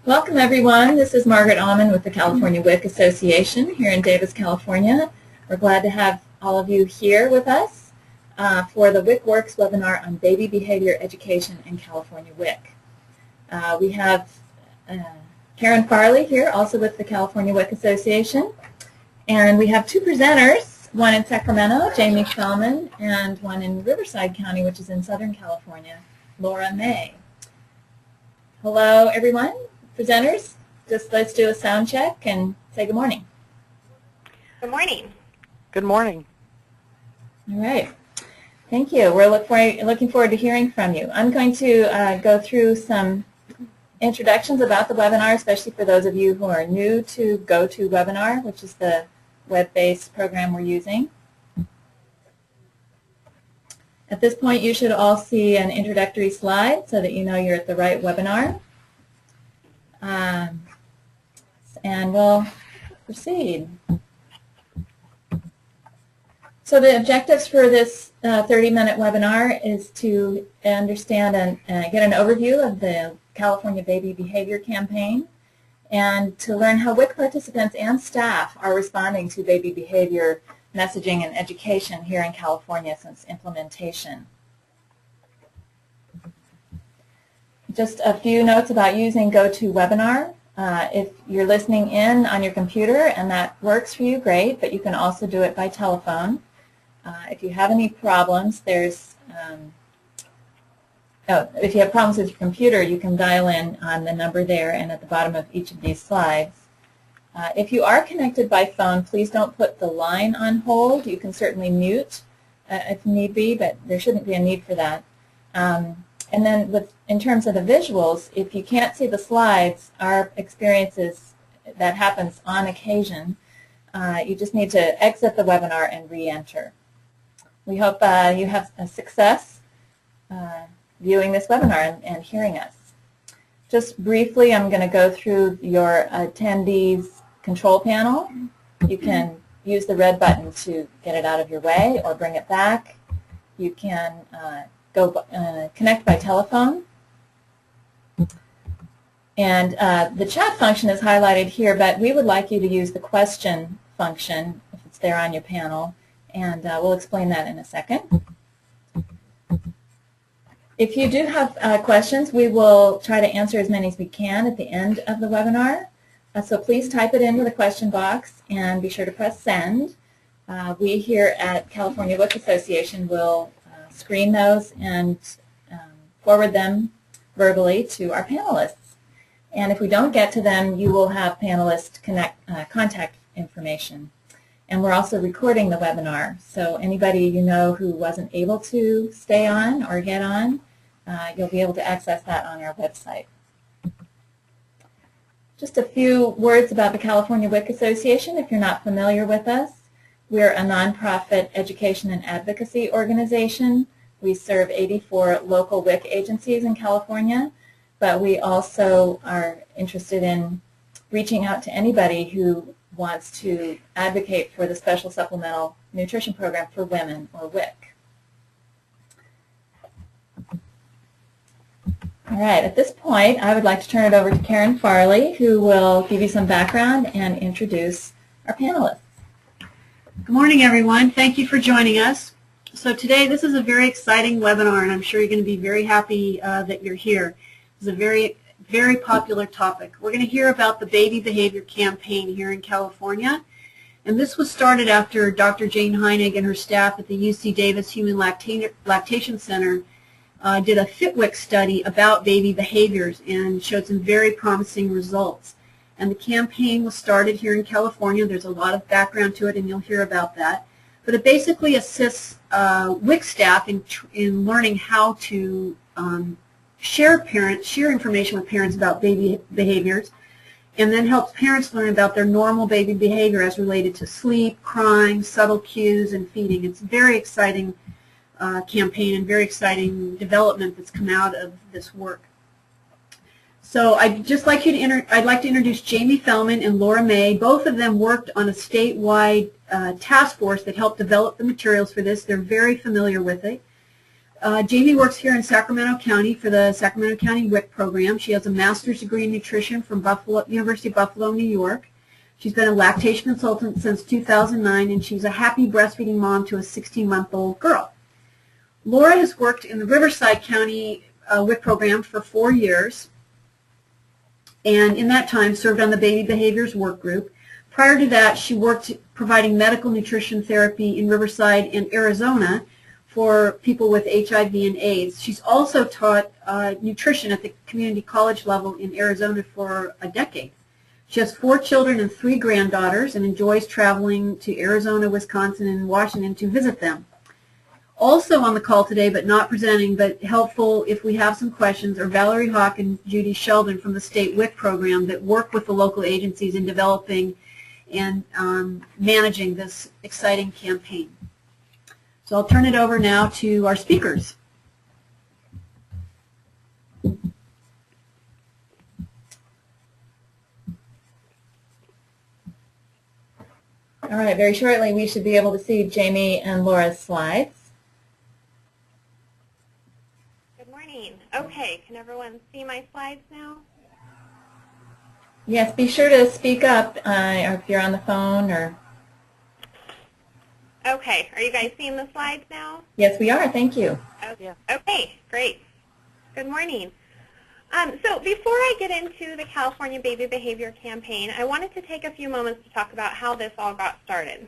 Welcome everyone. This is Margaret Alman with the California WIC Association here in Davis, California. We're glad to have all of you here with us for the WIC Works webinar on baby behavior education in California WIC. We have Karen Farley here, also with the California WIC Association. And we have two presenters, one in Sacramento, Jamie Feldman, and one in Riverside County, which is in Southern California, Laura May. Hello everyone. Presenters, just let's do a sound check and say good morning. Good morning. Good morning. All right. Thank you. We're looking forward to hearing from you. I'm going to go through some introductions about the webinar, especially for those of you who are new to GoToWebinar, which is the web-based program we're using. At this point, you should all see an introductory slide so that you know you're at the right webinar. And we'll proceed. So the objectives for this 30-minute webinar is to understand and get an overview of the California Baby Behavior Campaign and to learn how WIC participants and staff are responding to baby behavior messaging and education here in California since implementation. Just a few notes about using GoToWebinar. If you're listening in on your computer and that works for you, great, but you can also do it by telephone. If you have any problems, if you have problems with your computer, you can dial in on the number there and at the bottom of each of these slides. If you are connected by phone, please don't put the line on hold. You can certainly mute if need be, but there shouldn't be a need for that. And then in terms of the visuals, if you can't see the slides, our experience is that happens on occasion. You just need to exit the webinar and re-enter. We hope you have a success viewing this webinar and hearing us. Just briefly, I'm going to go through your attendees control panel. You can use the red button to get it out of your way or bring it back. You can connect by telephone. And the chat function is highlighted here, but we would like you to use the question function if it's there on your panel, and we'll explain that in a second. If you do have questions, we will try to answer as many as we can at the end of the webinar. So please type it into the question box and be sure to press send. We here at California WIC Association will screen those and forward them verbally to our panelists. And if we don't get to them, you will have panelist contact information. And we're also recording the webinar, so anybody you know who wasn't able to stay on or get on, you'll be able to access that on our website. Just a few words about the California WIC Association if you're not familiar with us. We're a nonprofit education and advocacy organization. We serve 84 local WIC agencies in California, but we also are interested in reaching out to anybody who wants to advocate for the Special Supplemental Nutrition Program for Women, or WIC. All right, at this point, I would like to turn it over to Karen Farley, who will give you some background and introduce our panelists. Good morning, everyone. Thank you for joining us. So today, this is a very exciting webinar, and I'm sure you're going to be very happy that you're here. It's a very, very popular topic. We're going to hear about the Baby Behavior Campaign here in California, and this was started after Dr. Jane Heinig and her staff at the UC Davis Human Lactation Center did a FitWIC study about baby behaviors and showed some very promising results. And the campaign was started here in California. There's a lot of background to it, and you'll hear about that. But it basically assists WIC staff in learning how to share information with parents about baby behaviors, and then helps parents learn about their normal baby behavior as related to sleep, crying, subtle cues, and feeding. It's a very exciting campaign and very exciting development that's come out of this work. So I'd like to introduce Jamie Feldman and Laura May. Both of them worked on a statewide task force that helped develop the materials for this. They're very familiar with it. Jamie works here in Sacramento County for the Sacramento County WIC program. She has a master's degree in nutrition from University of Buffalo, New York. She's been a lactation consultant since 2009, and she's a happy breastfeeding mom to a 16-month-old girl. Laura has worked in the Riverside County WIC program for 4 years, and in that time served on the Baby Behaviors Workgroup. Prior to that, she worked providing medical nutrition therapy in Riverside and Arizona for people with HIV and AIDS. She's also taught nutrition at the community college level in Arizona for a decade. She has 4 children and 3 granddaughters and enjoys traveling to Arizona, Wisconsin, and Washington to visit them. Also on the call today, but not presenting, but helpful if we have some questions, are Valerie Hawk and Judy Sheldon from the state WIC program that work with the local agencies in developing and managing this exciting campaign. So I'll turn it over now to our speakers. All right, very shortly we should be able to see Jamie and Laura's slides. Good morning. Okay, can everyone see my slides now? Yes, be sure to speak up or if you're on the phone or... Okay, are you guys seeing the slides now? Yes, we are. Thank you. Okay, great. Good morning. So before I get into the California Baby Behavior Campaign, I wanted to take a few moments to talk about how this all got started.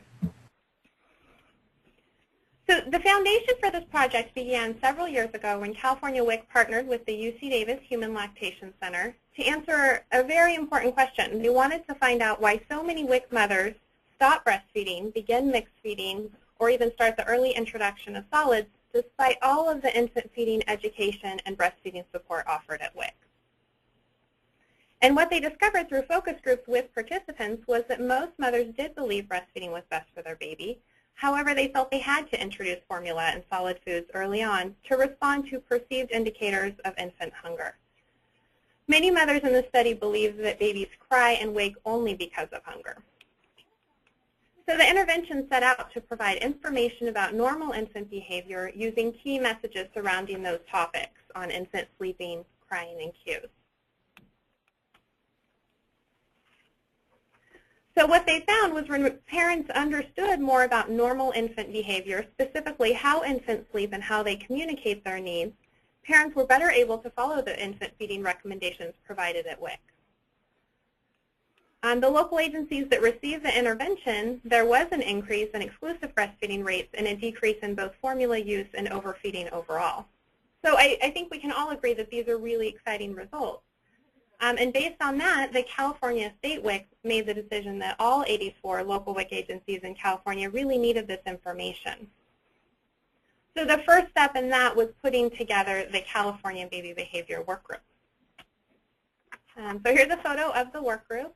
So the foundation for this project began several years ago when California WIC partnered with the UC Davis Human Lactation Center to answer a very important question. They wanted to find out why so many WIC mothers stop breastfeeding, begin mixed feeding, or even start the early introduction of solids despite all of the infant feeding education and breastfeeding support offered at WIC. And what they discovered through focus groups with participants was that most mothers did believe breastfeeding was best for their baby. However, they felt they had to introduce formula and solid foods early on to respond to perceived indicators of infant hunger. Many mothers in the study believed that babies cry and wake only because of hunger. So the intervention set out to provide information about normal infant behavior using key messages surrounding those topics on infant sleeping, crying, and cues. So what they found was when parents understood more about normal infant behavior, specifically how infants sleep and how they communicate their needs, parents were better able to follow the infant feeding recommendations provided at WIC. On the local agencies that received the intervention, there was an increase in exclusive breastfeeding rates and a decrease in both formula use and overfeeding overall. So I think we can all agree that these are really exciting results. And based on that, the California State WIC made the decision that all 84 local WIC agencies in California really needed this information. So the first step in that was putting together the California Baby Behavior Workgroup. So here's a photo of the workgroup.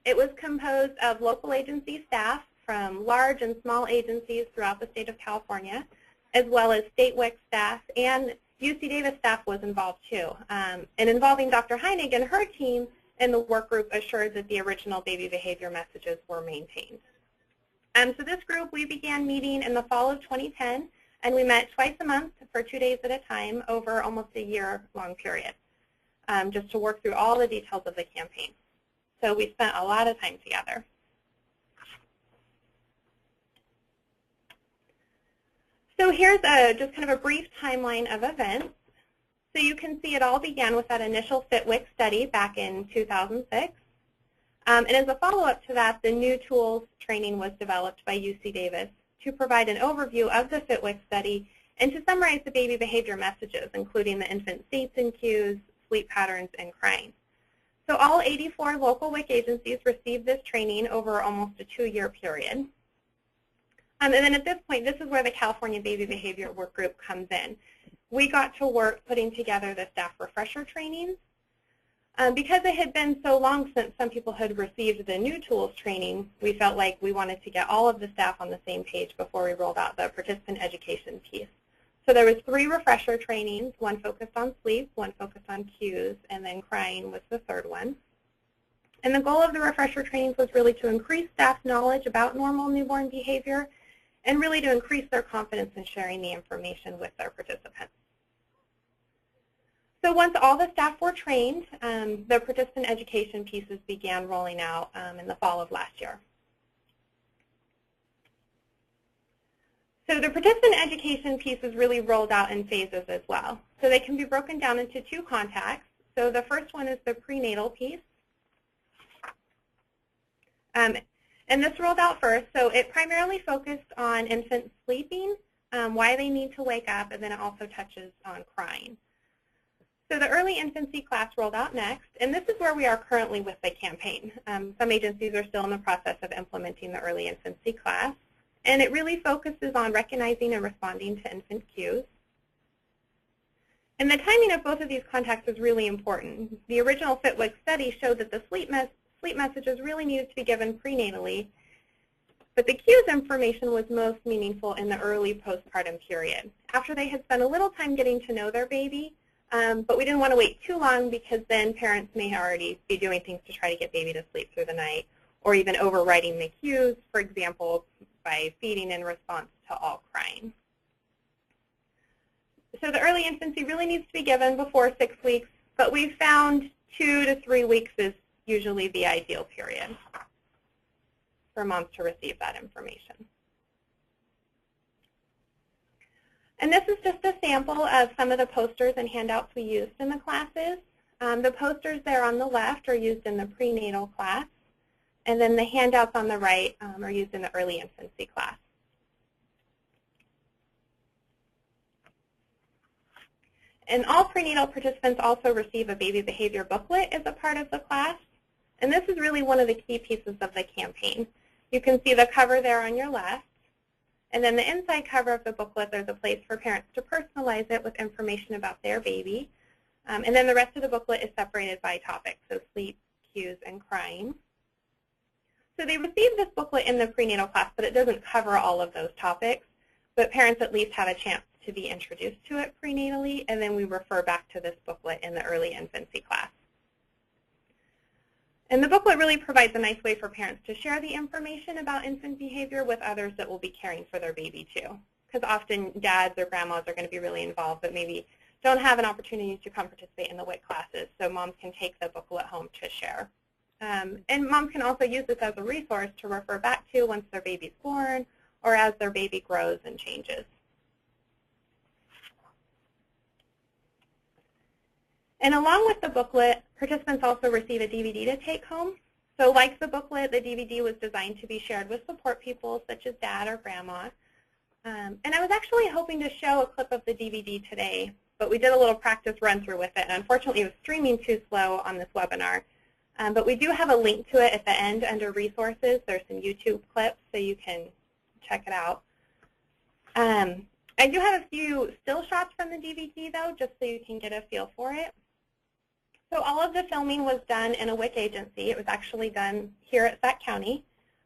It was composed of local agency staff from large and small agencies throughout the state of California, as well as state WIC staff, and UC Davis staff was involved too. And involving Dr. Heinig and her team in the work group assured that the original baby behavior messages were maintained. So this group, we began meeting in the fall of 2010, and we met twice a month for 2 days at a time over almost a year-long period, just to work through all the details of the campaign. So we spent a lot of time together. So here's just kind of a brief timeline of events. So you can see it all began with that initial FitWIC study back in 2006. And as a follow-up to that, the new tools training was developed by UC Davis to provide an overview of the FitWIC study and to summarize the baby behavior messages, including the infant states and cues, sleep patterns, and crying. So all 84 local WIC agencies received this training over almost a 2-year period. And then at this point, this is where the California Baby Behavior Workgroup comes in. We got to work putting together the staff refresher trainings. Because it had been so long since some people had received the new tools training, we felt like we wanted to get all of the staff on the same page before we rolled out the participant education piece. So there was 3 refresher trainings, one focused on sleep, one focused on cues, and then crying was the 3rd one. And the goal of the refresher trainings was really to increase staff knowledge about normal newborn behavior and really to increase their confidence in sharing the information with their participants. So once all the staff were trained, the participant education pieces began rolling out in the fall of last year. So the participant education pieces really rolled out in phases as well. So they can be broken down into two contacts. So the first one is the prenatal piece. And this rolled out first. So it primarily focused on infants sleeping, why they need to wake up, and then it also touches on crying. So the early infancy class rolled out next, and this is where we are currently with the campaign. Some agencies are still in the process of implementing the early infancy class, and it really focuses on recognizing and responding to infant cues. And the timing of both of these contacts is really important. The original FitWIC study showed that the sleep messages really needed to be given prenatally, but the cues information was most meaningful in the early postpartum period, after they had spent a little time getting to know their baby. But we didn't want to wait too long because then parents may already be doing things to try to get baby to sleep through the night, or even overriding the cues, for example, by feeding in response to all crying. So the early infancy really needs to be given before 6 weeks, but we've found 2 to 3 weeks is usually the ideal period for moms to receive that information. And this is just a sample of some of the posters and handouts we used in the classes. The posters there on the left are used in the prenatal class, and then the handouts on the right are used in the early infancy class. And all prenatal participants also receive a baby behavior booklet as a part of the class, and this is really one of the key pieces of the campaign. You can see the cover there on your left. And then the inside cover of the booklet, there's a place for parents to personalize it with information about their baby. And then the rest of the booklet is separated by topics, so sleep, cues, and crying. So they receive this booklet in the prenatal class, but it doesn't cover all of those topics. But parents at least have a chance to be introduced to it prenatally, and then we refer back to this booklet in the early infancy class. And the booklet really provides a nice way for parents to share the information about infant behavior with others that will be caring for their baby too. Because often dads or grandmas are going to be really involved but maybe don't have an opportunity to come participate in the WIC classes, so moms can take the booklet home to share. And moms can also use this as a resource to refer back to once their baby's born or as their baby grows and changes. And along with the booklet, participants also receive a DVD to take home. So like the booklet, the DVD was designed to be shared with support people such as dad or grandma. And I was actually hoping to show a clip of the DVD today, but we did a little practice run through with it, and unfortunately it was streaming too slow on this webinar. But we do have a link to it at the end under resources. There's some YouTube clips so you can check it out. I do have a few still shots from the DVD though, just so you can get a feel for it. So all of the filming was done in a WIC agency. It was actually done here at Sac County.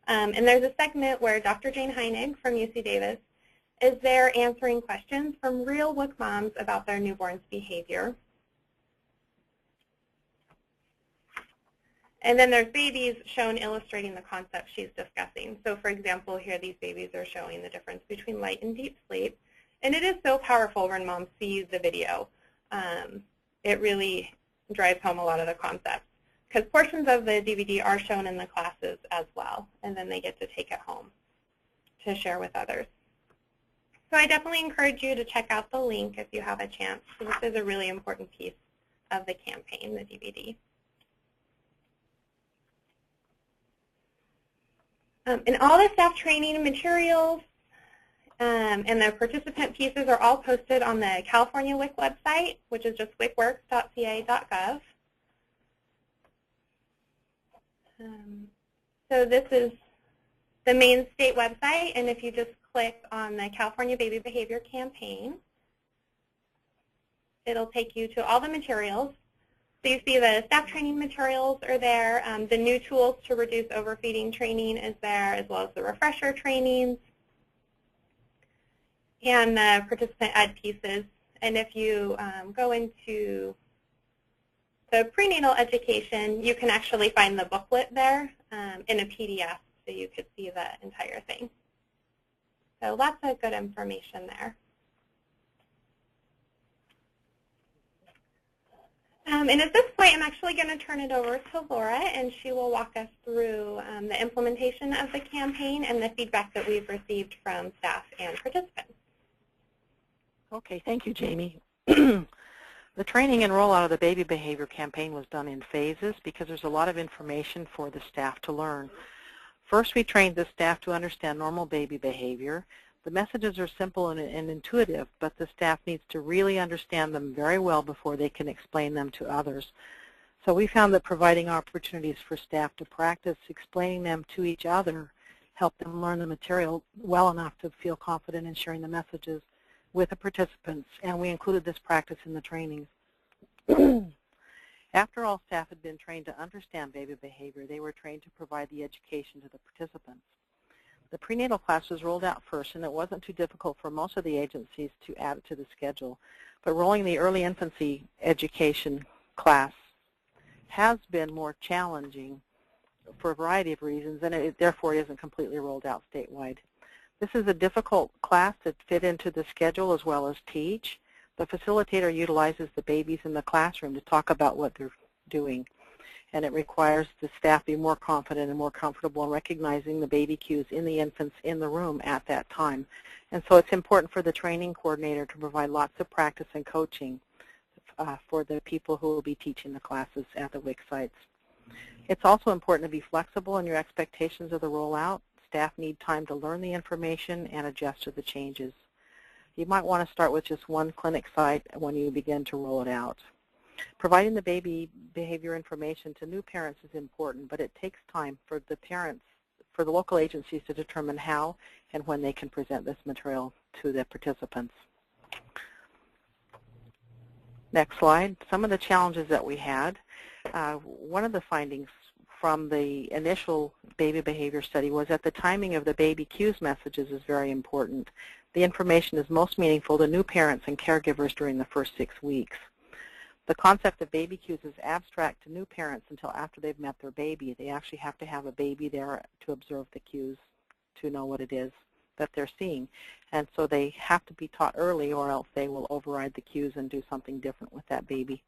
And there's a segment where Dr. Jane Heinig from UC Davis is there answering questions from real WIC moms about their newborn's behavior. And then there's babies shown illustrating the concepts she's discussing. So for example, here these babies are showing the difference between light and deep sleep. And it is so powerful when moms see the video. It really drives home a lot of the concepts, because portions of the DVD are shown in the classes as well, and then they get to take it home to share with others. So I definitely encourage you to check out the link if you have a chance. This is a really important piece of the campaign, the DVD. And all the staff training materials and the participant pieces are all posted on the California WIC website, which is just wicworks.ca.gov. So this is the main state website, and if you just click on the California Baby Behavior Campaign, it'll take you to all the materials. So you see the staff training materials are there, the new tools to reduce overfeeding training is there, as well as the refresher trainings, and the participant ed pieces. And if you go into the prenatal education, you can actually find the booklet there in a PDF, so you could see the entire thing. So lots of good information there. And at this point, I'm actually going to turn it over to Laura, and she will walk us through the implementation of the campaign and the feedback that we've received from staff and participants. Okay, thank you, Jamie. The training and rollout of the baby behavior campaign was done in phases because there's a lot of information for the staff to learn. First, we trained the staff to understand normal baby behavior. The messages are simple and intuitive, but the staff needs to really understand them very well before they can explain them to others. So we found that providing opportunities for staff to practice explaining them to each other helped them learn the material well enough to feel confident in sharing the messages with the participants, and we included this practice in the trainings. After all staff had been trained to understand baby behavior, they were trained to provide the education to the participants. The prenatal class was rolled out first, and it wasn't too difficult for most of the agencies to add it to the schedule. But rolling the early infancy education class has been more challenging for a variety of reasons, and therefore it isn't completely rolled out statewide. This is a difficult class to fit into the schedule as well as teach. The facilitator utilizes the babies in the classroom to talk about what they're doing, and it requires the staff be more confident and more comfortable in recognizing the baby cues in the infants in the room at that time. And so it's important for the training coordinator to provide lots of practice and coaching for the people who will be teaching the classes at the WIC sites. It's also important to be flexible in your expectations of the rollout. Staff need time to learn the information and adjust to the changes. You might want to start with just one clinic site when you begin to roll it out. Providing the baby behavior information to new parents is important, but it takes time for the parents, for the local agencies to determine how and when they can present this material to the participants. Next slide. Some of the challenges that we had. One of the findings from the initial baby behavior study was that the timing of the baby cues messages is very important. The information is most meaningful to new parents and caregivers during the first 6 weeks. The concept of baby cues is abstract to new parents until after they've met their baby. They actually have to have a baby there to observe the cues, to know what it is that they're seeing. And so they have to be taught early, or else they will override the cues and do something different with that baby.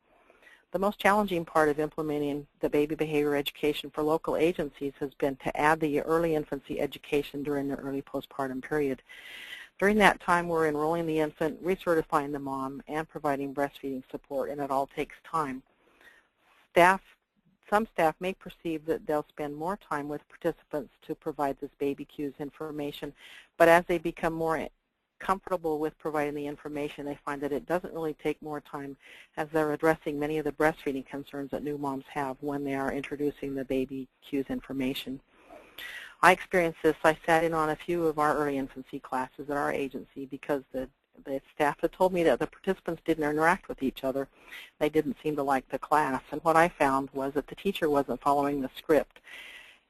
The most challenging part of implementing the baby behavior education for local agencies has been to add the early infancy education during the early postpartum period. During that time, we're enrolling the infant, recertifying the mom, and providing breastfeeding support, and it all takes time. Some staff may perceive that they'll spend more time with participants to provide this baby cues information, but as they become more comfortable with providing the information, they find that it doesn't really take more time, as they're addressing many of the breastfeeding concerns that new moms have when they are introducing the baby cues information. I experienced this. I sat in on a few of our early infancy classes at our agency because the staff had told me that the participants didn't interact with each other. They didn't seem to like the class. And what I found was that the teacher wasn't following the script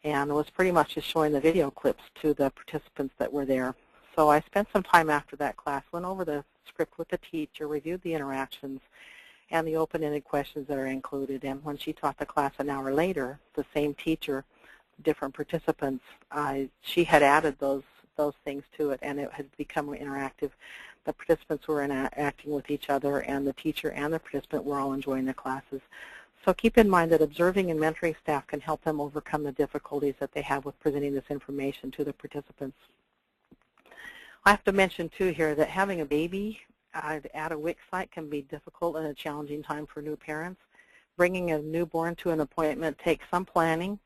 and was pretty much just showing the video clips to the participants that were there. So I spent some time after that class, went over the script with the teacher, reviewed the interactions and the open-ended questions that are included. And when she taught the class an hour later, the same teacher, different participants, she had added those things to it, and it had become interactive. The participants were interacting with each other, and the teacher and the participant were all enjoying the classes. So keep in mind that observing and mentoring staff can help them overcome the difficulties that they have with presenting this information to the participants. I have to mention, too, here that having a baby at a WIC site can be difficult and a challenging time for new parents. Bringing a newborn to an appointment takes some planning.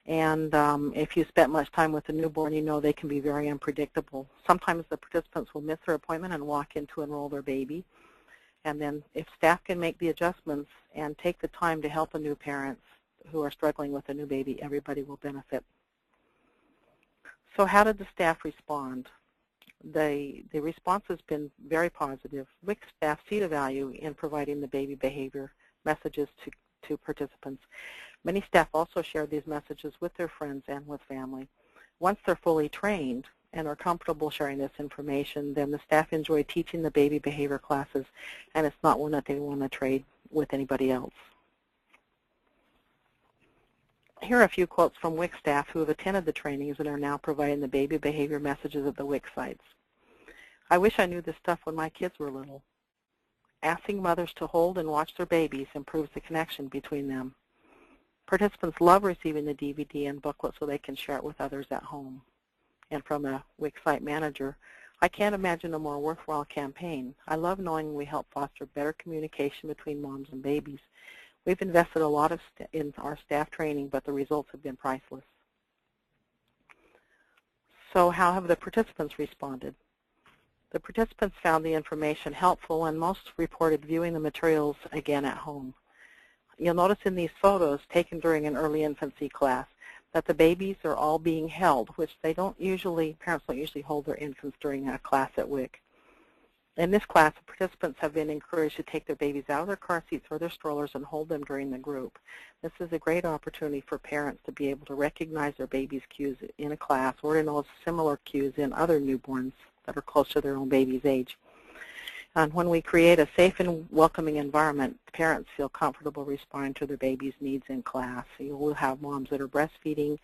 And if you spent much time with a newborn, you know they can be very unpredictable. Sometimes the participants will miss their appointment and walk in to enroll their baby. And then if staff can make the adjustments and take the time to help the new parents who are struggling with a new baby, everybody will benefit. So how did the staff respond? The response has been very positive. WIC staff see the value in providing the baby behavior messages to participants. Many staff also share these messages with their friends and with family. Once they're fully trained and are comfortable sharing this information, then the staff enjoy teaching the baby behavior classes, and it's not one that they want to trade with anybody else. Here are a few quotes from WIC staff who have attended the trainings and are now providing the baby behavior messages at the WIC sites. I wish I knew this stuff when my kids were little. Asking mothers to hold and watch their babies improves the connection between them. Participants love receiving the DVD and booklet so they can share it with others at home. And from a WIC site manager, I can't imagine a more worthwhile campaign. I love knowing we help foster better communication between moms and babies. We've invested a lot in our staff training, but the results have been priceless. So how have the participants responded? The participants found the information helpful, and most reported viewing the materials again at home. You'll notice in these photos taken during an early infancy class that the babies are all being held, which parents don't usually hold their infants during a class at WIC. In this class, the participants have been encouraged to take their babies out of their car seats or their strollers and hold them during the group. This is a great opportunity for parents to be able to recognize their baby's cues in a class or to know similar cues in other newborns that are close to their own baby's age. And when we create a safe and welcoming environment, parents feel comfortable responding to their baby's needs in class. You will have moms that are breastfeeding,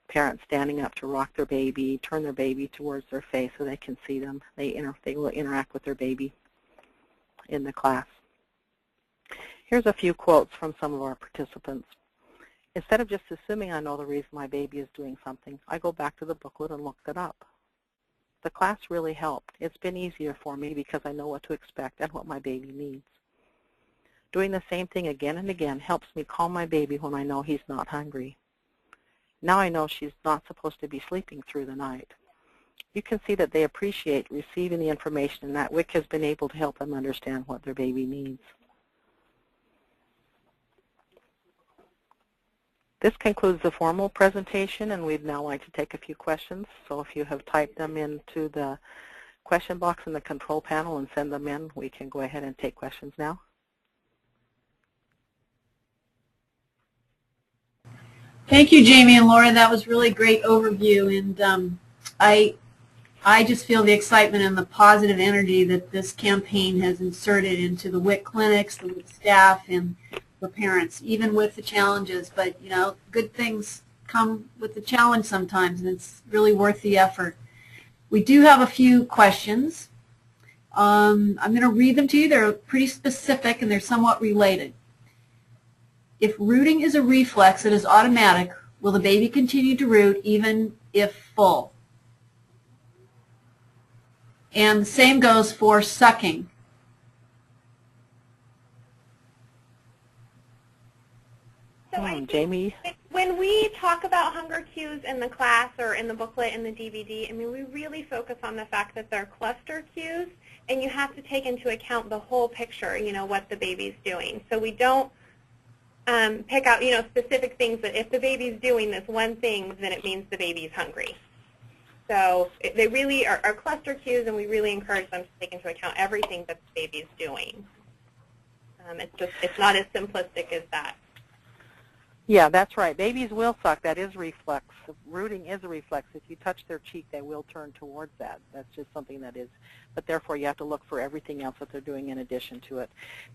parents standing up to rock their baby, turn their baby towards their face so they can see them. They will interact with their baby in the class. Here's a few quotes from some of our participants. Instead of just assuming I know the reason my baby is doing something, I go back to the booklet and look it up. The class really helped. It's been easier for me because I know what to expect and what my baby needs. Doing the same thing again and again helps me calm my baby when I know he's not hungry. Now I know she's not supposed to be sleeping through the night. You can see that they appreciate receiving the information and that WIC has been able to help them understand what their baby needs. This concludes the formal presentation, and we'd now like to take a few questions. So if you have typed them into the question box in the control panel and send them in, we can go ahead and take questions now. Thank you, Jamie and Laura. That was really a great overview, and I just feel the excitement and the positive energy that this campaign has inserted into the WIC clinics, the WIC staff, and the parents, even with the challenges. But, you know, good things come with the challenge sometimes, and it's really worth the effort. We do have a few questions. I'm going to read them to you. They're pretty specific, and they're somewhat related. If rooting is a reflex that is automatic, will the baby continue to root even if full? And the same goes for sucking. So I Jamie? When we talk about hunger cues in the class or in the booklet and the DVD, I mean, we really focus on the fact that they're cluster cues, and you have to take into account the whole picture, you know, what the baby's doing. So we don't pick out, you know, specific things that if the baby's doing this one thing, then it means the baby's hungry. So they really are cluster cues, and we really encourage them to take into account everything that the baby's doing. It's not as simplistic as that. Yeah, that's right. Babies will suck. That is reflex. Rooting is a reflex. If you touch their cheek, they will turn towards that. That's just something that is. But therefore, you have to look for everything else that they're doing in addition to it.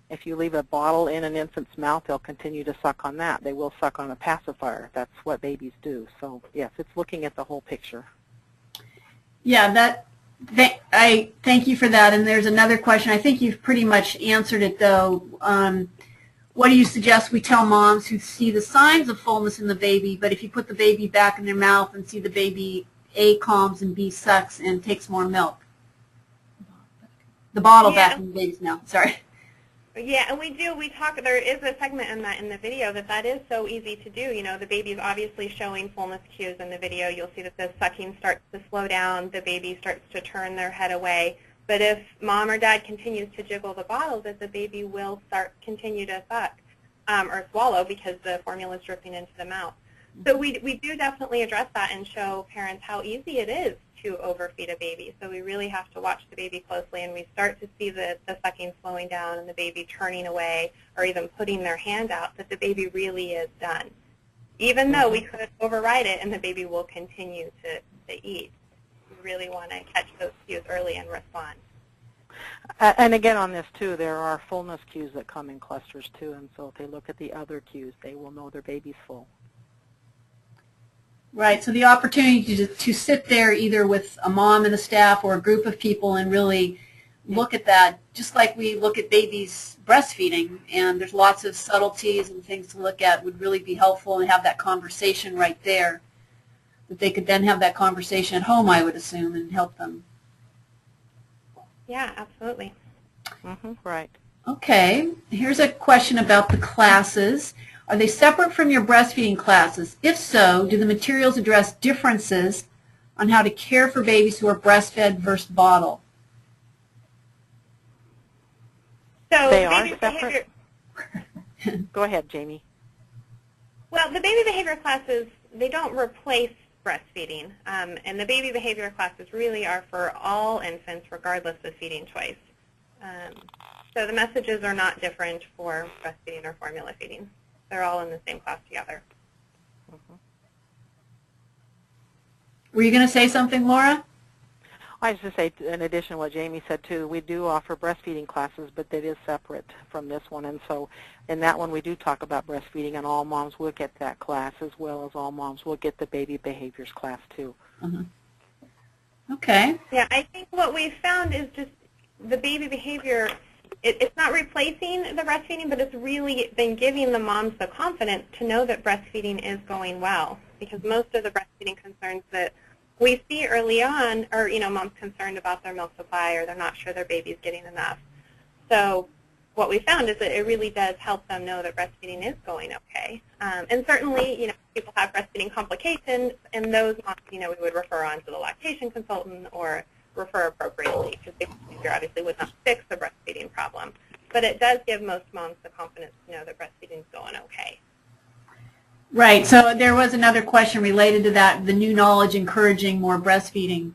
If you leave a bottle in an infant's mouth, they'll continue to suck on that. They will suck on a pacifier. That's what babies do. So, yes, it's looking at the whole picture. Yeah, I thank you for that. And there's another question. I think you've pretty much answered it, though. What do you suggest we tell moms who see the signs of fullness in the baby, but if you put the baby back in their mouth and see the baby, A, calms and B, sucks and takes more milk? The bottle back in the baby's mouth, sorry. Yeah, and we talk, there is a segment in the video that is so easy to do. You know, the baby's obviously showing fullness cues in the video. You'll see that the sucking starts to slow down, the baby starts to turn their head away. But if mom or dad continues to jiggle the bottle, that the baby will continue to suck or swallow because the formula is dripping into the mouth. So we do definitely address that and show parents how easy it is to overfeed a baby. So we really have to watch the baby closely, and we start to see the sucking slowing down and the baby turning away or even putting their hand out, that the baby really is done. Even though we could override it and the baby will continue to eat. Really want to catch those cues early and respond. And again on this too, there are fullness cues that come in clusters too, and so if they look at the other cues, they will know their baby's full. Right, so the opportunity to sit there either with a mom and the staff or a group of people and really look at that, just like we look at babies breastfeeding, and there's lots of subtleties and things to look at, would really be helpful, and have that conversation right there, that they could then have that conversation at home, I would assume, and help them. Yeah, absolutely. Right. Okay, here's a question about the classes. Are they separate from your breastfeeding classes? If so, do the materials address differences on how to care for babies who are breastfed versus bottle? So They the are baby separate? behavior. Go ahead, Jamie. Well, the baby behavior classes, they don't replace breastfeeding, and the baby behavior classes really are for all infants regardless of feeding choice. So the messages are not different for breastfeeding or formula feeding. They're all in the same class together. Were you going to say something, Laura? I was just say, in addition to what Jamie said too, we do offer breastfeeding classes, but that is separate from this one. And so in that one we do talk about breastfeeding, and all moms will get that class, as well as all moms will get the baby behaviors class too. Okay. Yeah, I think what we've found is just the baby behavior, it's not replacing the breastfeeding, but it's really been giving the moms the confidence to know that breastfeeding is going well, because most of the breastfeeding concerns that we see early on are, moms concerned about their milk supply, or they're not sure their baby's getting enough. So what we found is that it really does help them know that breastfeeding is going okay. And certainly, people have breastfeeding complications, and those moms, we would refer on to the lactation consultant or refer appropriately, because baby behavior obviously would not fix the breastfeeding problem. But it does give most moms the confidence to know that breastfeeding is going okay. Right, so there was another question related to that, the new knowledge encouraging more breastfeeding.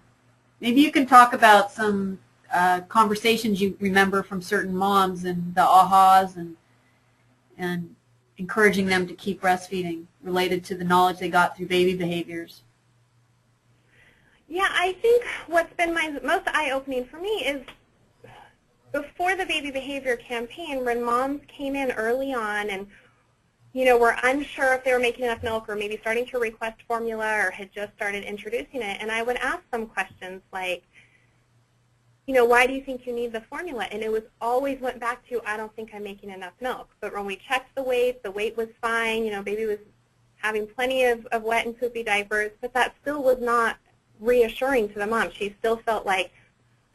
Maybe you can talk about some conversations you remember from certain moms and the ahas and encouraging them to keep breastfeeding related to the knowledge they got through baby behaviors. Yeah, I think what's been most eye-opening for me is before the baby behavior campaign, when moms came in early on and were unsure if they were making enough milk, or maybe starting to request formula, or had just started introducing it. And I would ask them questions like, why do you think you need the formula? And it was always went back to, I don't think I'm making enough milk. But when we checked the weight was fine. Baby was having plenty of wet and poopy diapers, but that still was not reassuring to the mom. She still felt like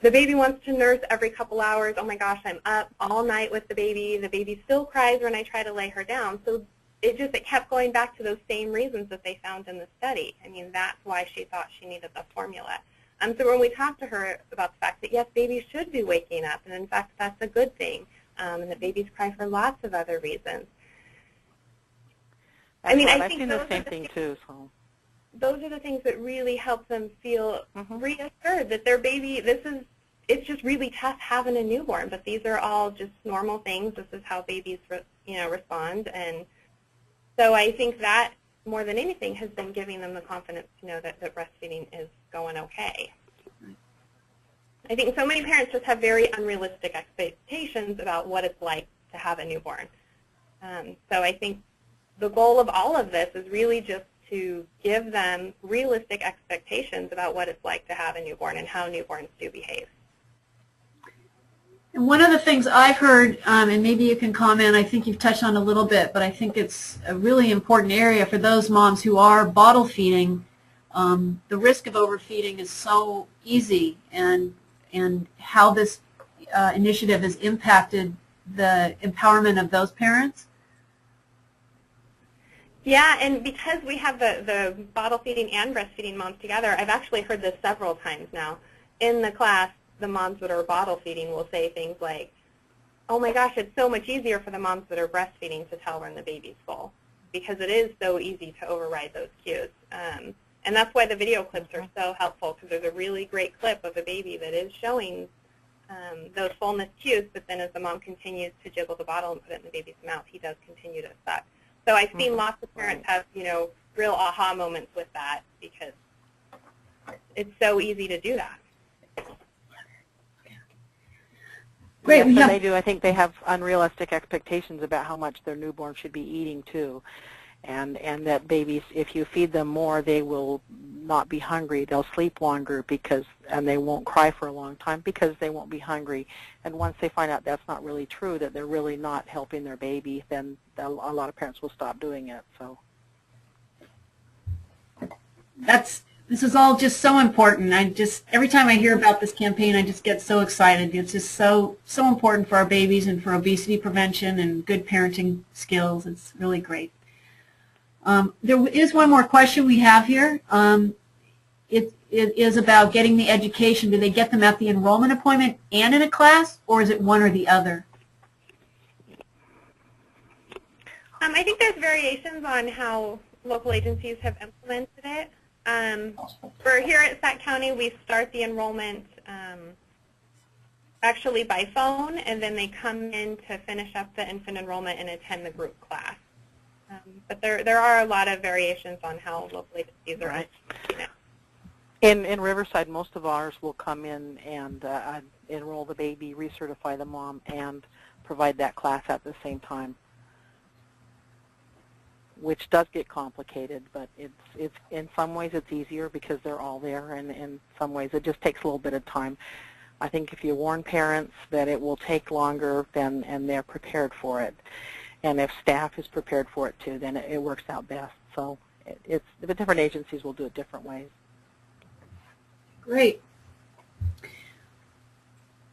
the baby wants to nurse every couple hours. Oh my gosh, I'm up all night with the baby. The baby still cries when I try to lay her down. So it kept going back to those same reasons that they found in the study. I mean, that's why she thought she needed the formula. So when we talked to her about the fact that, yes, babies should be waking up, and in fact that's a good thing, and that babies cry for lots of other reasons. I think I've seen the same thing too. So those are the things that really help them feel reassured that their baby, it's just really tough having a newborn, but these are all just normal things. This is how babies, respond. And so I think that, more than anything, has been giving them the confidence to know that breastfeeding is going okay. I think so many parents just have very unrealistic expectations about what it's like to have a newborn. So I think the goal of all of this is really just to give them realistic expectations about what it's like to have a newborn and how newborns do behave. And one of the things I've heard, and maybe you can comment, I think you've touched on a little bit, but I think it's a really important area for those moms who are bottle feeding. The risk of overfeeding is so easy, and how this initiative has impacted the empowerment of those parents. Yeah, and because we have the bottle feeding and breastfeeding moms together, I've actually heard this several times now. In the class, the moms that are bottle feeding will say things like, oh my gosh, it's so much easier for the moms that are breastfeeding to tell when the baby's full, because it is so easy to override those cues. And that's why the video clips are so helpful, because there's a really great clip of a baby that is showing those fullness cues, but then as the mom continues to jiggle the bottle and put it in the baby's mouth, he does continue to suck. So I've seen lots of parents have, real aha moments with that, because it's so easy to do that. Great. Yes, and they do. I think they have unrealistic expectations about how much their newborn should be eating too. and that babies, if you feed them more, they will not be hungry. They'll sleep longer and they won't cry for a long time because they won't be hungry. And once they find out that's not really true, that they're really not helping their baby, then a lot of parents will stop doing it. So this is all just so important. Every time I hear about this campaign, I just get so excited. It's just so important for our babies and for obesity prevention and good parenting skills. It's really great. There is one more question we have here. It is about getting the education. Do they get them at the enrollment appointment and in a class, or is it one or the other? I think there's variations on how local agencies have implemented it. For here at Sac County, we start the enrollment actually by phone, and then they come in to finish up the infant enrollment and attend the group class. But there are a lot of variations on how local agencies are implementing it. In Riverside, most of ours will come in and enroll the baby, recertify the mom, and provide that class at the same time, which does get complicated, but it's in some ways it's easier because they're all there, and in some ways it just takes a little bit of time. I think if you warn parents that it will take longer, and they're prepared for it, and if staff is prepared for it too, then it works out best. So the different agencies will do it different ways. Great.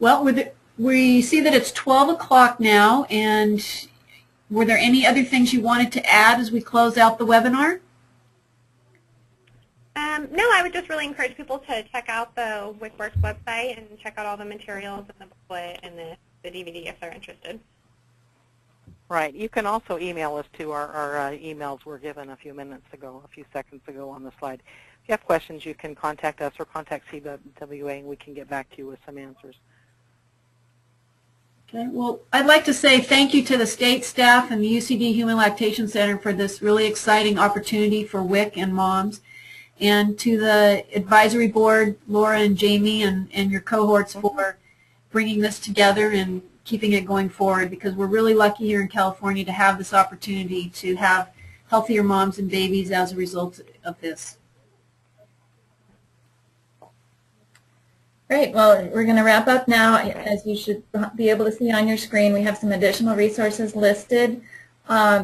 Well, we see that it's 12 o'clock now, and were there any other things you wanted to add as we close out the webinar? No, I would just really encourage people to check out the WICWorks website and check out all the materials and the booklet and the DVD if they're interested. Right. You can also email us to our emails were given a few seconds ago on the slide. If you have questions, you can contact us or contact CWA, and we can get back to you with some answers. Okay. Well, I'd like to say thank you to the state staff and the UCD Human Lactation Center for this really exciting opportunity for WIC and moms, and to the advisory board, Laura and Jamie, and your cohorts for bringing this together and keeping it going forward, because we're really lucky here in California to have this opportunity to have healthier moms and babies as a result of this. Great. Well, we're going to wrap up now. As you should be able to see on your screen, we have some additional resources listed.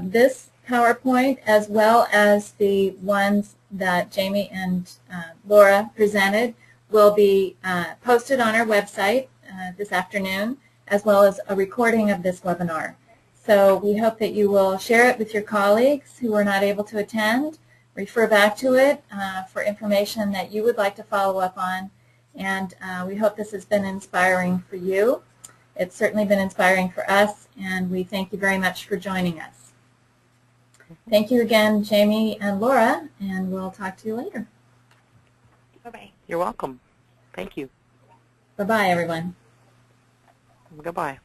This PowerPoint, as well as the ones that Jamie and Laura presented, will be posted on our website this afternoon, as well as a recording of this webinar. So we hope that you will share it with your colleagues who were not able to attend, refer back to it for information that you would like to follow up on, and we hope this has been inspiring for you. It's certainly been inspiring for us, and we thank you very much for joining us. Thank you again, Jamie and Laura, and we'll talk to you later. Bye-bye. You're welcome. Thank you. Bye-bye, everyone. Goodbye.